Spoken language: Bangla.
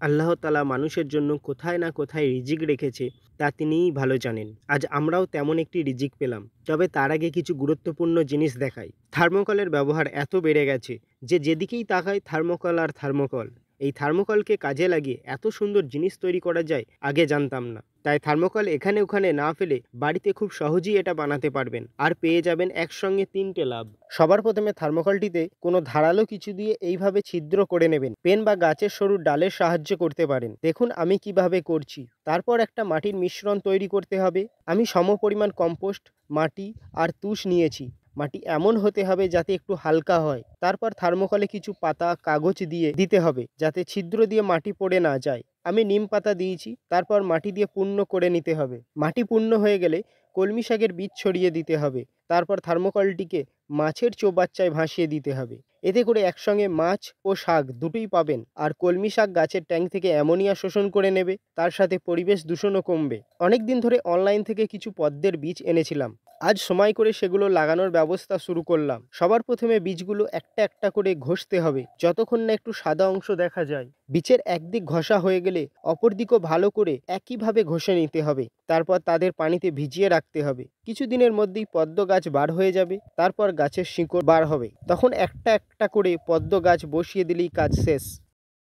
আল্লাহ তাআলা মানুষের জন্য কোথায় না কোথায় রিজিক রেখেছে তা তিনিই ভালো জানেন। আজ আমরাও তেমন একটি রিজিক পেলাম। তবে তার আগে কিছু গুরুত্বপূর্ণ জিনিস দেখাই। থার্মোকলের ব্যবহার এত বেড়ে গেছে যে যেদিকেই তাকাই থার্মোকল আর থার্মোকল। এই থার্মোকলকে কাজে লাগিয়ে এত সুন্দর জিনিস তৈরি করা যায় আগে জানতাম না। তাই থার্মোকল এখানে ওখানে না ফেলে বাড়িতে খুব সহজেই এটা বানাতে পারবেন আর পেয়ে যাবেন একসঙ্গে ৩টে লাভ। সবার প্রথমে থার্মোকলটিতে কোনো ধারালো কিছু দিয়ে এইভাবে ছিদ্র করে নেবেন। পেন বা গাছের সরু ডালের সাহায্যে করতে পারেন। দেখুন আমি কিভাবে করছি। তারপর একটা মাটির মিশ্রণ তৈরি করতে হবে। আমি সমপরিমাণ কম্পোস্ট, মাটি আর তুষ নিয়েছি। মাটি এমন হতে হবে যাতে একটু হালকা হয়। তারপর থার্মোকলে কিছু পাতা কাগজ দিয়ে দিতে হবে যাতে ছিদ্র দিয়ে মাটি পড়ে না যায়। আমি নিম পাতা দিয়েছি। তারপর মাটি দিয়ে পূর্ণ করে নিতে হবে। মাটি পূর্ণ হয়ে গেলে কলমি শাকের বীজ ছড়িয়ে দিতে হবে। তারপর থার্মোকলটিকে মাছের চৌবাচ্চায় ভাসিয়ে দিতে হবে। এতে করে একসঙ্গে মাছ ও শাক দুটোই পাবেন। আর কলমি শাক গাছের ট্যাঙ্ক থেকে অ্যামোনিয়া শোষণ করে নেবে, তার সাথে পরিবেশ দূষণও কমবে। অনেক দিন ধরে অনলাইন থেকে কিছু পদ্মের বীজ এনেছিলাম। আজ সময় করে সেগুলো লাগানোর ব্যবস্থা শুরু করলাম। সবার প্রথমে বীজগুলো একটা একটা করে ঘষতে হবে যতক্ষণ না একটু সাদা অংশ দেখা যায়। বীজের একদিক ঘষা হয়ে গেলে অপর দিকও ভালো করে একইভাবে ঘষে নিতে হবে। তারপর তাদের পানিতে ভিজিয়ে রাখতে হবে। কিছুদিনের মধ্যেই পদ্ম গাছ বার হয়ে যাবে। তারপর গাছের শিকড় বার হবে। তখন একটা একটা করে পদ্ম গাছ বসিয়ে দিলেই কাজ শেষ।